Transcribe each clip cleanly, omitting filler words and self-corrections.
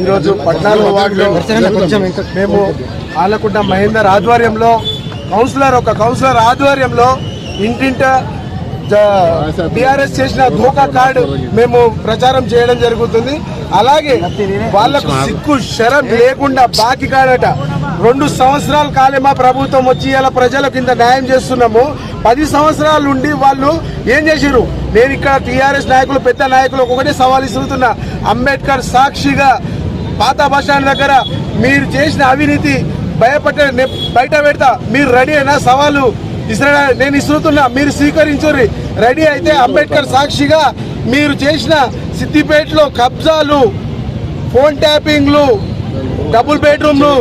ఈరోజు 14వ వార్డులో మేము ఆలకుంట మహేందర్ ఆధ్వర్యంలో కౌన్సిలర్ ఆధ్వర్యంలో ఇంటింట టీఆర్ఎస్ చేసిన ధోకా కార్డు మేము ప్రచారం చేయడం జరుగుతుంది. అలాగే వాళ్లకు సిగ్గు శరం లేకుండా బాకీ కాడట 2 సంవత్సరాల కాలేమా ప్రభుత్వం వచ్చి ఇలా ప్రజలకు ఇంత న్యాయం చేస్తున్నాము. 10 సంవత్సరాల నుండి వాళ్ళు ఏం చేశారు? నేను ఇక్కడ టీఆర్ఎస్ నాయకులు పెద్ద నాయకులు ఒకటే సవాల్ ఇస్తున్నా. అంబేద్కర్ సాక్షిగా పాత బస్టాండ్ దగ్గర మీరు చేసిన అవినీతి బయట పెడతా, మీరు రెడీ అయినా సవాలు నేను ఇస్తున్నా, మీరు స్వీకరించుర్రి. రెడీ అయితే అంబేద్కర్ సాక్షిగా మీరు చేసిన సిద్దిపేటలో కబ్జాలు, ఫోన్ ట్యాపింగ్లు, డబుల్ బెడ్రూమ్లు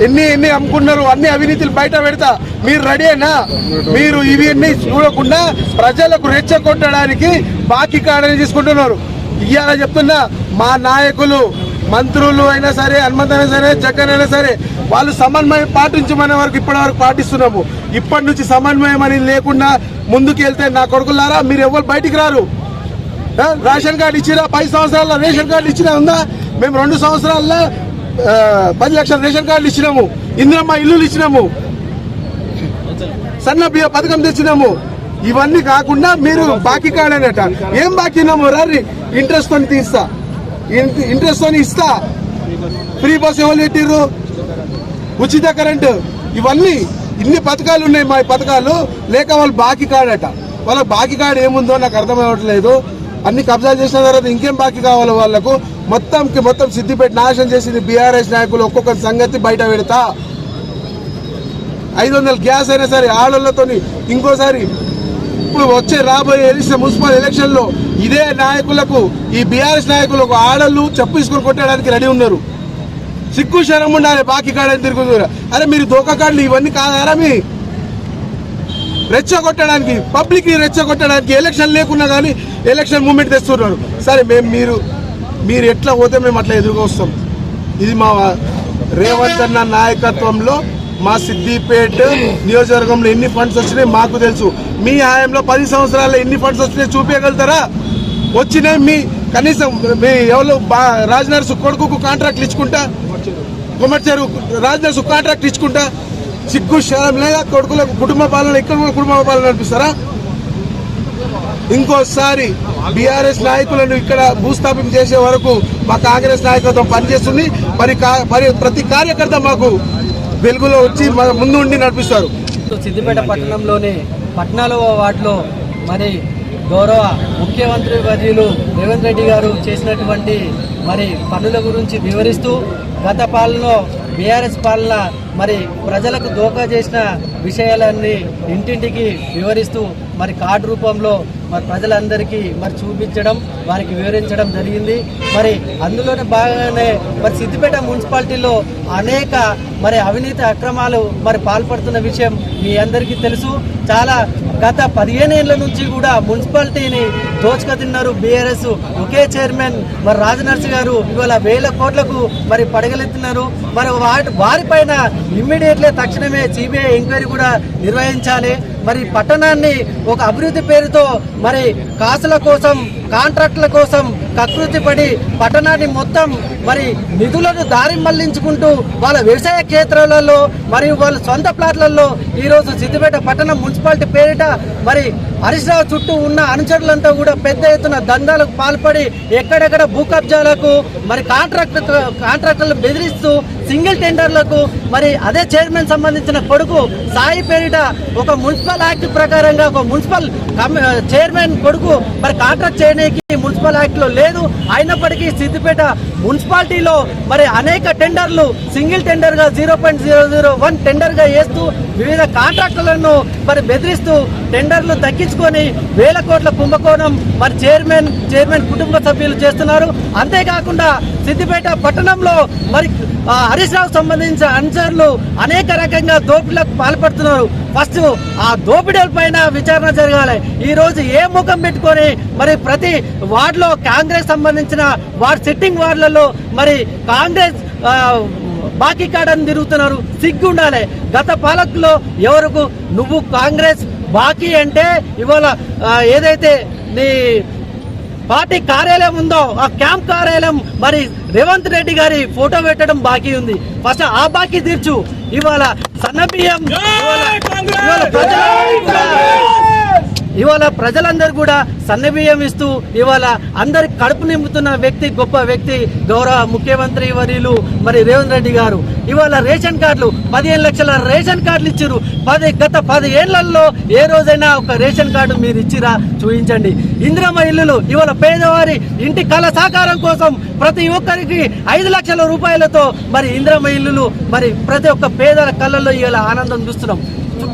ఎన్ని అమ్ముకున్నారు, అన్ని అవినీతులు బయట పెడతా, మీరు రెడీ అయినా? మీరు ఇవన్నీ చూడకుండా ప్రజలకు రెచ్చగొట్టడానికి బాకీ కాడని తీసుకుంటున్నారు. ఇవాళ చెప్తున్నా, మా నాయకులు మంత్రులు అయినా సరే, హనుమంత్ అయినా సరే, జగన్ అయినా సరే, వాళ్ళు సమన్వయం పాటించమనే వరకు ఇప్పటి వరకు పాటిస్తున్నాము. ఇప్పటి నుంచి సమన్వయం అని లేకుండా ముందుకు వెళ్తే నా కొడుకులారా మీరు ఎవరు బయటికి రారు. రేషన్ కార్డు ఇచ్చినా 10 సంవత్సరాల్లో రేషన్ కార్డు ఇచ్చినా ఉందా? మేము 2 సంవత్సరాల్లో 10 లక్షల రేషన్ కార్డులు ఇచ్చినాము, ఇందిరమ్మ ఇల్లులు ఇచ్చినాము, సన్న బియ్య పథకం తెచ్చినాము. ఇవన్నీ కాకుండా మీరు బాకీ కాడనట. ఏం బాకీ ఉన్నాము? రారి ఇంట్రెస్ట్ తో తీస్తా, ఇంట్రెస్ట్ తో ఇస్తా. ఫ్రీ బస్ ఎవరు పెట్టిర్రు? ఉచిత కరెంటు, ఇవన్నీ ఇన్ని పథకాలు ఉన్నాయి. మా పథకాలు లేక వాళ్ళు బాకీ కాడట. వాళ్ళ బాకీ కార్డు ఏముందో నాకు అర్థమవట్లేదు. అన్ని కబ్జాలు చేసిన తర్వాత ఇంకేం బాకీ కావాలి వాళ్ళకు? మొత్తం సిద్దిపేట నాశనం చేసింది బీఆర్ఎస్ నాయకులు. ఒక్కొక్క సంగతి బయట పెడతా. 500 గ్యాస్ అయినా సరే ఆడోళ్లతో ఇంకోసారి ఇప్పుడు రాబోయే మున్సిపల్ ఎలక్షన్ లో ఇదే నాయకులకు, ఈ బీఆర్ఎస్ నాయకులకు ఆడోళ్ళు చెప్పు తీసుకుని కొట్టడానికి రెడీ ఉన్నారు. సిగ్గు శరం ఉండాలి. బాకీ కాడని తిరుగుతున్నారు. అరే మీరు దోకా కార్డులు ఇవన్నీ కాదారా? మీ రెచ్చగొట్టడానికి, పబ్లిక్ ని రెచ్చగొట్టడానికి, ఎలక్షన్ లేకున్నా కానీ ఎలక్షన్ మూమెంట్ తెస్తున్నారు. సరే మీరు ఎట్లా పోతే మేము అట్లా ఎదురుగా వస్తాం. ఇది మా రేవంత్ అన్న నాయకత్వంలో మా సిద్దిపేట నియోజకవర్గంలో ఎన్ని ఫండ్స్ వచ్చినాయి మాకు తెలుసు. మీ హయాంలో 10 సంవత్సరాల్లో ఎన్ని ఫండ్స్ వచ్చినాయి చూపించగలుగుతారా? వచ్చినాయి. మీ కనీసం మీ ఎవరు రాజనర్సు కొడుకు కాంట్రాక్ట్లు ఇచ్చుకుంటా, కొమర్చారు రాజనర్సు కాంట్రాక్ట్ ఇచ్చుకుంటా, సిగ్గు శరం లేదా? కొడుకులకు కుటుంబ పాలన, ఇక్కడ కూడా కుటుంబ పాలన నడిపిస్తారా? ఇంకోసారి బీఆర్ఎస్ నాయకులను ఇక్కడ భూస్థాపన చేసే వరకు మా కాంగ్రెస్ నాయకత్వం పనిచేస్తుంది. మరి ప్రతి కార్యకర్త మాకు వెలుగులో వచ్చి ముందు ఉండి నడిపిస్తారు. సిద్దిపేట పట్టణంలోని 14వ వార్డులో మరి గౌరవ ముఖ్యమంత్రి వర్యులు రేవంత్ రెడ్డి గారు చేసినటువంటి పనుల గురించి వివరిస్తూ గత పాలనలో బీఆర్ఎస్ పాలన ప్రజలకు దోకా చేసిన విషయాలన్నీ ఇంటింటికి వివరిస్తూ కార్డు రూపంలో ప్రజలందరికీ చూపించడం, వారికి వివరించడం జరిగింది. అందులోనే భాగంగానే సిద్దిపేట మున్సిపాలిటీలో అనేక అవినీతి అక్రమాలు పాల్పడుతున్న విషయం మీ అందరికీ తెలుసు. చాలా గత 15 ఏళ్ల నుంచి కూడా మున్సిపాలిటీని దోచుక తిన్నారు బీఆర్ఎస్. ఒకే చైర్మన్ రాజనర్సి గారు ఇవాళ 1000 కోట్లకు పడగలెత్తున్నారు. వారిపైన ఇమ్మీడియట్లీ తక్షణమే సిబిఐ ఎంక్వైరీ కూడా నిర్వహించాలి. పట్టణాన్ని ఒక అభివృద్ధి పేరుతో కాసుల కోసం, కాంట్రాక్టుల కోసం కకృతి పడి పట్టణాన్ని మొత్తం నిధులను దారి మళ్లించుకుంటూ వాళ్ళ వ్యవసాయ క్షేత్రాలలో మరియు వాళ్ళ సొంత ప్లాట్లలో ఈరోజు సిద్దిపేట పట్టణం మున్సిపాలిటీ పేరిట హరీష్ రావు చుట్టూ ఉన్న అనుచరులంతా కూడా పెద్ద ఎత్తున దందాలకు పాల్పడి ఎక్కడెక్కడ భూ కబ్జాలకు కాంట్రాక్టర్లు బెదిరిస్తూ సింగిల్ టెండర్లకు అదే చైర్మన్ సంబంధించిన కొడుకు సాయి పేరిట ఒక మున్సిపల్ యాక్ట్ ప్రకారంగా ఒక మున్సిపల్ చైర్మన్ కొడుకు కాంట్రాక్ట్ చేయడానికి మున్సిపల్ యాక్ట్ లో లేదు. అయినప్పటికీ సిద్దిపేట మున్సిపాలిటీలో అనేక టెండర్లు సింగిల్ టెండర్ గా 0.001 టెండర్ గా వేస్తూ వివిధ కాంట్రాక్టులను బెదిరిస్తూ టెండర్లు దక్కించుకొని 1000 కోట్ల కుంభకోణం చైర్మన్ కుటుంబ సభ్యులు చేస్తున్నారు. అంతేకాకుండా సిద్దిపేట పట్టణంలో హరీష్ రావు సంబంధించిన అనుచరులు అనేక రకంగా దోపిడీలకు పాల్పడుతున్నారు. ఫస్ట్ ఆ దోపిడీల పైన విచారణ జరగాలి. ఈ రోజు ఏ ముఖం పెట్టుకొని ప్రతి వార్డులో కాంగ్రెస్ సంబంధించిన సిట్టింగ్ వార్డులలో కాంగ్రెస్ బాకీ కాడని తిరుగుతున్నారు. సిగ్గు ఉండాలి. గత పాలకులో ఎవరికి నువ్వు కాంగ్రెస్ బాకీ అంటే ఇవాళ ఏదైతే నీ పార్టీ కార్యాలయం ఉందో ఆ క్యాంప్ కార్యాలయం మరి రేవంత్ రెడ్డి గారి ఫోటో పెట్టడం బాకీ ఉంది. ఫస్ట్ ఆ బాకీ తీర్చు. ఇవాళ సన్నబియ్యం ఇవాళ ప్రజలందరూ కూడా సన్నబియ్యం ఇస్తూ ఇవాళ అందరికి కడుపు నింపుతున్న వ్యక్తి, గొప్ప వ్యక్తి గౌరవ ముఖ్యమంత్రి వర్యులు మరి రేవంత్ రెడ్డి గారు. ఇవాళ రేషన్ కార్డులు 15 లక్షల రేషన్ కార్డులు ఇచ్చారు. గత 10 ఏళ్లలో ఏ రోజైనా ఒక రేషన్ కార్డు మీరు ఇచ్చిరా చూపించండి. ఇందిరమ్మ ఇల్లులు ఇవాళ పేదవారి ఇంటి కళ సాకారం కోసం ప్రతి ఒక్కరికి 5 లక్షల రూపాయలతో మరి ఇందిరమ్మ ఇల్లులు మరి ప్రతి ఒక్క పేదల కళ్ళల్లో ఇవాళ ఆనందం చూస్తున్నాం.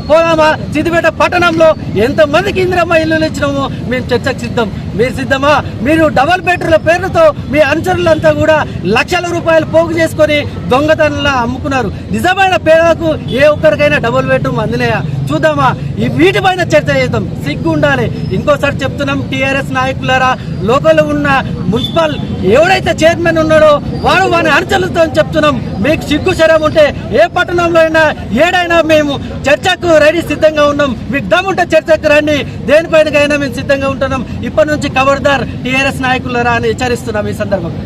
పోదామా? సిద్దిపేట పట్టణంలో ఎంతమందికి ఇందిరమ్మ ఇల్లులు ఇచ్చినామో మేము చర్చకు సిద్ధం. మీరు సిద్ధమా? మీరు డబల్ బెడ్రూమ్ల పేరుతో మీ అనుచరులంతా కూడా లక్షల రూపాయలు పోగు చేసుకొని దొంగతనంలా అమ్ముకున్నారు. నిజమైన పేదలకు ఏ ఒక్కరికైనా డబుల్ బెడ్రూమ్ అందినాయా? చూద్దామా? ఈ వీటిపైన చర్చ చేద్దాం. సిగ్గు ఉండాలి. ఇంకోసారి చెప్తున్నాం, టీఆర్ఎస్ నాయకులారా, లోకల్లో ఉన్న మున్సిపల్ ఎవడైతే చైర్మన్ ఉన్నాడో వారి అనుచరులతో చెప్తున్నాం, మీకు సిగ్గు శరం ఉంటే ఏ పట్టణంలో అయినా ఏడైనా మేము చర్చకు రెడీ సిద్ధంగా ఉన్నాం. మీకు దమ్ముంటే చర్చకు రండి, దేనిపైనకైనా మేము సిద్ధంగా ఉంటున్నాం. ఇప్పటి నుంచి ఖబర్దార్ టీఆర్ఎస్ నాయకులరా అని హెచ్చరిస్తున్నాం ఈ సందర్భంగా.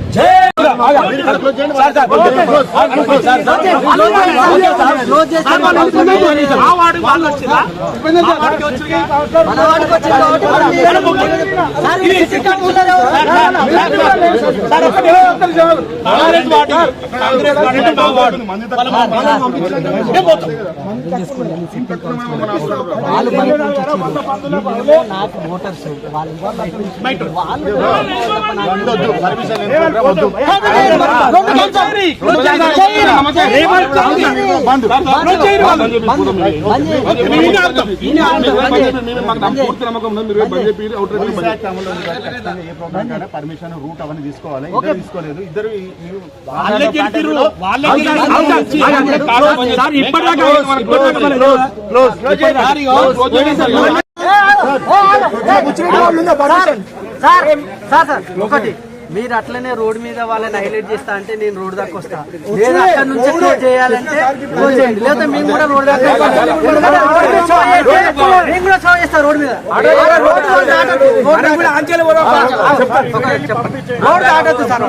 పర్మిషన్ రూట్ అవన్నీ తీసుకోవాలి. తీసుకోలేదు ఇద్దరు ఒకటి మీరు అట్లనే రోడ్ మీద వాళ్ళని హైలైట్ చేస్తా అంటే నేను రోడ్ దాకా వస్తా. లేదా అక్కడ నుంచి క్లోజ్ చేయాలంటే క్లోజ్ చేయండి, లేదా మేము కూడా రోడ్ దాకా షో చేస్తా. రోడ్ మీద రోడ్ దాటద్దు సార్.